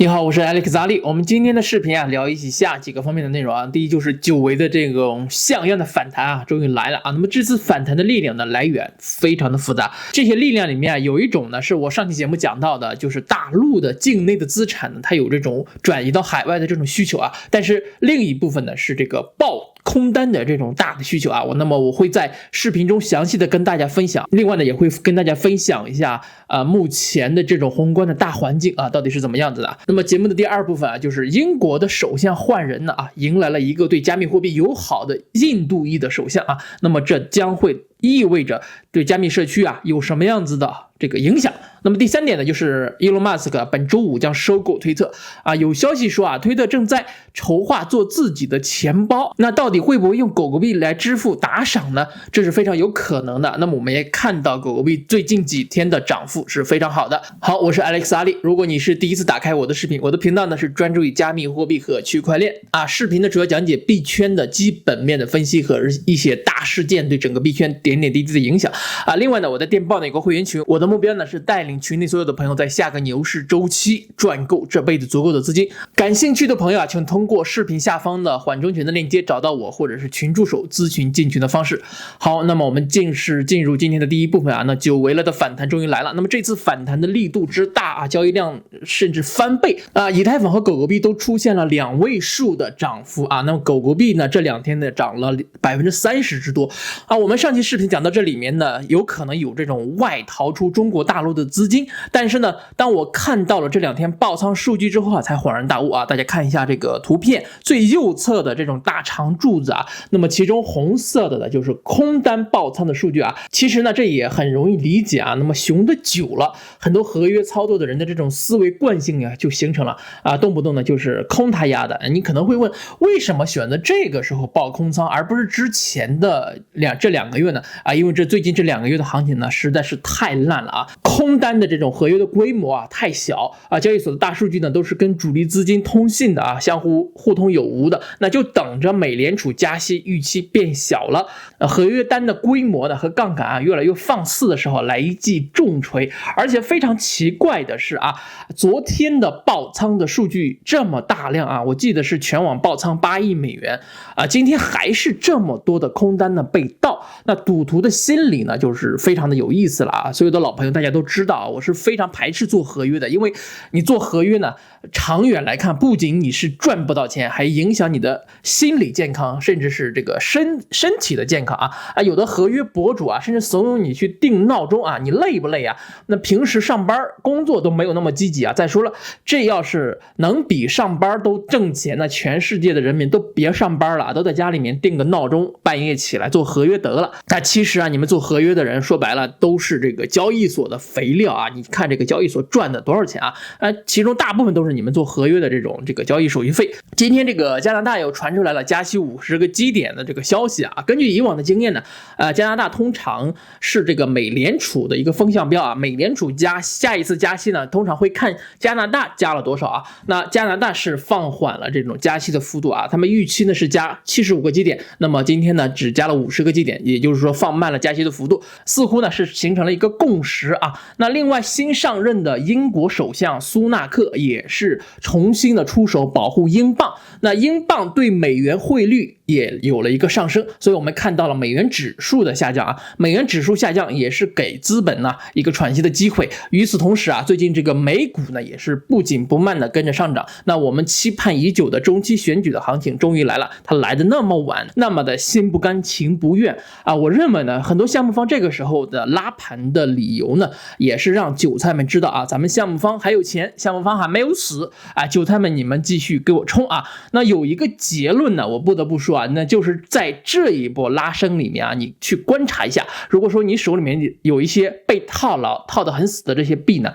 你好，我是 Alex 阿力。我们今天的视频聊以下几个方面的内容啊。第一就是久违的这种像样的反弹终于来了啊。那么这次反弹的力量呢，来源非常的复杂。这些力量里面有一种呢，是我上期节目讲到的，就是大陆的境内的资产呢，它有这种转移到海外的这种需求啊。但是另一部分呢，是这个爆空单的这种大的需求啊。那么我会在视频中详细的跟大家分享。另外呢，也会跟大家分享一下目前的这种宏观的大环境到底是怎么样子的。那么节目的第二部分就是英国的首相换人了迎来了一个对加密货币友好的印度裔的首相那么这将会意味着对加密社区有什么样子的这个影响。那么第三点呢，就是伊隆马斯克本周五将收购推特有消息说推特正在筹划做自己的钱包，那到底会不会用狗狗币来支付打赏呢？这是非常有可能的。那么我们也看到狗狗币最近几天的涨幅是非常好的。好，我是 Alex 阿力。如果你是第一次打开我的视频，我的频道呢是专注于加密货币和区块链视频呢主要讲解币圈的基本面的分析和一些大事件对整个币圈点点滴滴的影响另外呢，我在电报呢有个会员群，我的目标呢是带领群内所有的朋友在下个牛市周期赚够这辈子足够的资金。感兴趣的朋友请通过视频下方的缓冲群的链接找到我，或者是群助手咨询进群的方式。好，那么我们进入今天的第一部分那久违了的反弹终于来了。那么这次反弹的力度之大交易量甚至翻倍以太坊和狗狗币都出现了2位数的涨幅那么狗狗币呢这2天呢涨了30%之多我们上期视频讲到这里面呢，有可能有这种外逃出中国大陆的资金，但是呢，当我看到了这2天爆仓数据之后才恍然大悟大家看一下这个图片最右侧的这种大长柱子那么其中红色的呢就是空单爆仓的数据其实呢这也很容易理解那么熊的久了，很多合约操作的人的这种思维惯性就形成了动不动呢就是空它压的。你可能会问，为什么选择这个时候爆空仓而不是之前的这2个月呢因为最近这2个月的行情呢实在是太烂了空单的这种合约的规模太小交易所的大数据呢都是跟主力资金通信的相互互通有无的，那就等着美联储加息预期变小了合约单的规模呢和杠杆越来越放肆的时候来一记重锤。而且非常奇怪的是昨天的爆仓的数据这么大量我记得是全网爆仓8亿美元今天还是这么多的空单呢被盗。那赌徒的心理呢就是非常的有意思了所有的老朋友大家都知道我是非常排斥做合约的，因为你做合约呢长远来看不仅你是赚不到钱，还影响你的心理健康，甚至是这个身体的健康有的合约博主甚至怂恿你去定闹钟你累不累那平时上班工作都没有那么积极再说了，这要是能比上班都挣钱，那全世界的人民都别上班了都在家里面定个闹钟，半夜起来做合约得了。那其实你们做合约的人说白了都是这个交易所的肥料你看这个交易所赚的多少钱其中大部分都是你们做合约的这个交易手续费。今天这个加拿大又传出来了加息50个基点的这个消息根据以往的经验呢加拿大通常是这个美联储的一个风向标美联储下一次加息呢通常会看加拿大加了多少那加拿大是放缓了这种加息的幅度他们预期呢是加75个基点，那么今天呢只加了50个基点，也就是说放慢了加息的幅度，似乎呢是形成了一个共识那另外新上任的英国首相苏纳克也是重新的出手保护英镑，那英镑对美元汇率也有了一个上升，所以我们看到了美元指数的下降美元指数下降也是给资本呢一个喘息的机会。与此同时最近这个美股呢也是不紧不慢的跟着上涨，那我们期盼已久的中期选举的行情终于来了，它来的那么晚，那么的心不甘情不愿我认为呢很多项目方这个时候的拉盘的理由呢也是让韭菜们知道咱们项目方还有钱，项目方还没有死韭菜们你们继续给我冲那有一个结论呢我不得不说那就是在这一波拉升里面你去观察一下，如果说你手里面有一些被套得很死的这些币呢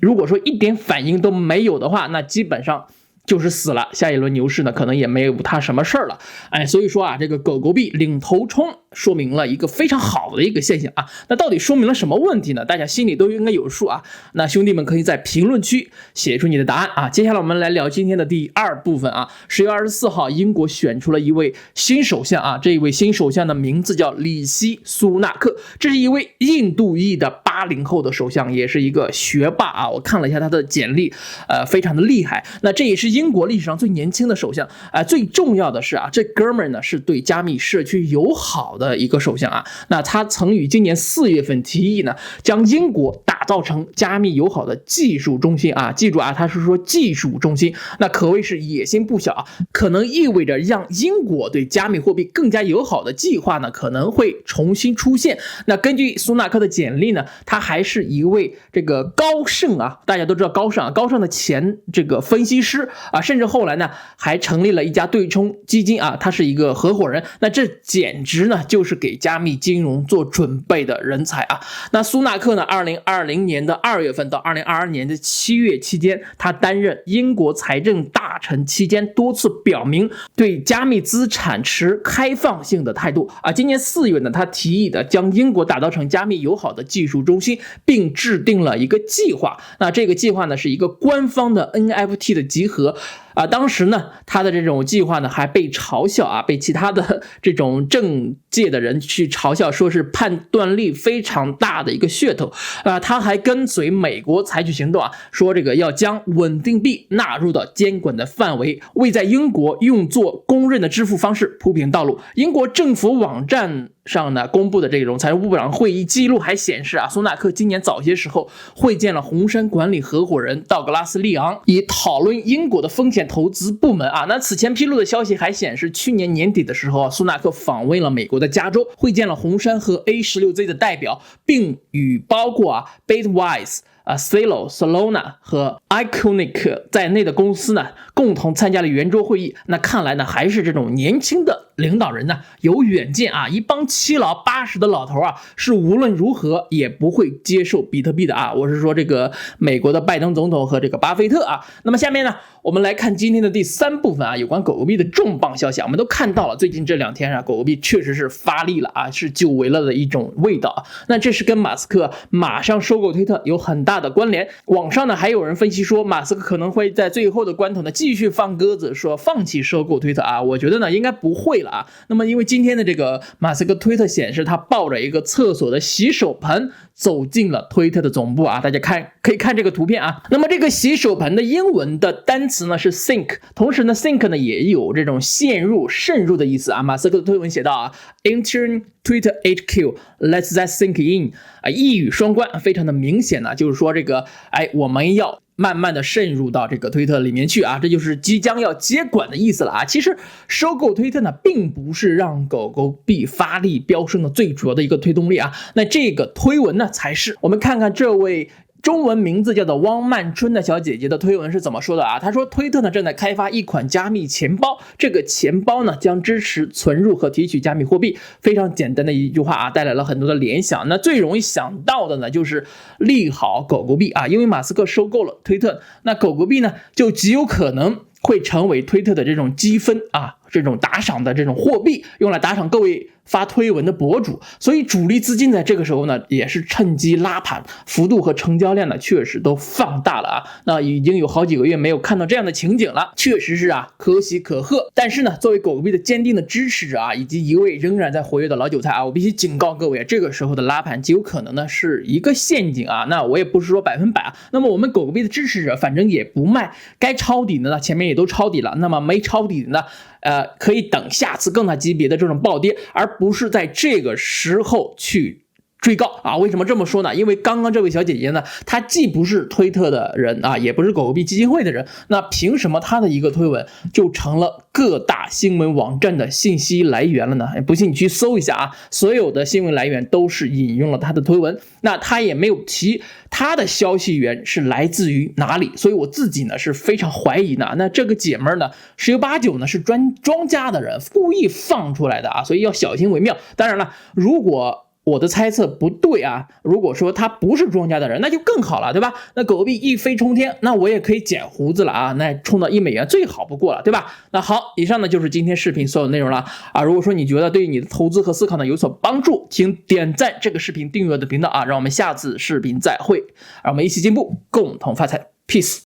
如果说一点反应都没有的话，那基本上就是死了，下一轮牛市呢可能也没有他什么事儿了。所以说啊，这个狗狗币领头冲说明了一个非常好的一个现象啊。那到底说明了什么问题呢？大家心里都应该有数啊。那兄弟们可以在评论区写出你的答案啊。接下来我们来聊今天的第2部分啊。10月24号，英国选出了一位新首相啊。这一位新首相的名字叫里希·苏纳克，这是一位印度裔的80后的首相，也是一个学霸啊。我看了一下他的简历，非常的厉害。那这也是英国历史上最年轻的首相最重要的是啊，这哥们儿呢是对加密社区友好的一个首相啊。那他曾于今年4月份提议呢，将英国打造成加密友好的技术中心啊。记住啊，他是说技术中心，那可谓是野心不小啊。可能意味着让英国对加密货币更加友好的计划呢，可能会重新出现。那根据苏纳克的简历呢，他还是一位这个高盛啊，大家都知道高盛啊，高盛的前这个分析师啊，甚至后来呢还成立了一家对冲基金啊，他是一个合伙人。那这简直呢就是给加密金融做准备的人才啊。那苏纳克呢，2020年的2月份到2022年的7月期间，他担任英国财政大臣期间，多次表明对加密资产持开放性的态度啊。今年4月呢，他提议的将英国打造成加密友好的技术中心，并制定了一个计划。那这个计划呢是一个官方的 NFT 的集合啊。当时呢，他的这种计划呢还被嘲笑啊，被其他的这种政界的人去嘲笑，说是判断力非常大的一个噱头啊。他还跟随美国采取行动啊，说这个要将稳定币纳入到监管的范围，为在英国用作公认的支付方式铺平道路。英国政府网站上呢公布的这种财政部长会议记录还显示啊，苏纳克今年早些时候会见了红杉管理合伙人道格拉斯·利昂，以讨论英国的风险投资部门啊。那此前披露的消息还显示，去年年底的时候，苏纳克访问了美国的加州，会见了红杉和 A16Z 的代表，并与包括Bitwise、Celo、Solana 和 Iconic 在内的公司呢共同参加了圆桌会议。那看来呢，还是这种年轻的领导人呢有远见啊，一帮7老80的老头啊，是无论如何也不会接受比特币的啊。我是说这个美国的拜登总统和这个巴菲特啊。那么下面呢，我们来看今天的第3部分啊，有关狗狗币的重磅消息。我们都看到了，最近这2天啊，狗狗币确实是发力了啊，是久违了的一种味道啊。那这是跟马斯克马上收购推特有很大的关联。网上呢还有人分析说，马斯克可能会在最后的关头呢继续放鸽子，说放弃收购推特啊。我觉得呢应该不会了啊。那么因为今天的这个马斯克推特显示，他抱着一个厕所的洗手盆走进了推特的总部啊，大家可以看这个图片啊。那么这个洗手盆的英文的单词呢是 sink， 同时呢 sink 呢也有这种陷入渗入的意思啊。马斯克的推文写到啊 ，Enter Twitter HQ, let's that sink in 啊，一语双关，非常的明显呢，就是说这个我们要慢慢的渗入到这个推特里面去啊，这就是即将要接管的意思了啊。其实收购推特呢，并不是让狗狗币发力飙升的最主要的一个推动力啊，那这个推文呢才是。我们看看这位中文名字叫做汪曼春的小姐姐的推文是怎么说的啊？她说推特呢正在开发一款加密钱包，这个钱包呢将支持存入和提取加密货币。非常简单的一句话啊，带来了很多的联想。那最容易想到的呢就是利好狗狗币啊，因为马斯克收购了推特，那狗狗币呢就极有可能会成为推特的这种积分啊，这种打赏的这种货币，用来打赏各位发推文的博主。所以主力资金在这个时候呢也是趁机拉盘，幅度和成交量呢确实都放大了啊。那已经有好几个月没有看到这样的情景了，确实是啊可喜可贺。但是呢，作为狗狗币的坚定的支持者啊，以及一位仍然在活跃的老韭菜啊，我必须警告各位，这个时候的拉盘极有可能呢是一个陷阱啊。那我也不是说100%啊，那么我们狗狗币的支持者反正也不卖，该抄底的呢前面也都抄底了，那么没抄底的呢可以等下次更大级别的这种暴跌，而不是在这个时候去追高啊。为什么这么说呢？因为刚刚这位小姐姐呢，她既不是推特的人啊，也不是狗狗币基金会的人，那凭什么她的一个推文就成了各大新闻网站的信息来源了呢？不信你去搜一下啊，所有的新闻来源都是引用了她的推文，那她也没有提她的消息源是来自于哪里，所以我自己呢是非常怀疑呢，那这个姐们呢十有八九呢是庄家的人故意放出来的啊，所以要小心为妙。当然了，如果我的猜测不对啊，如果说他不是庄家的人，那就更好了，对吧？那狗币一飞冲天，那我也可以剪胡子了啊，那冲到$1最好不过了，对吧？那好，以上呢就是今天视频所有内容了啊。如果说你觉得对你的投资和思考呢有所帮助，请点赞这个视频，订阅我的频道啊，让我们下次视频再会，让我们一起进步，共同发财 ，peace。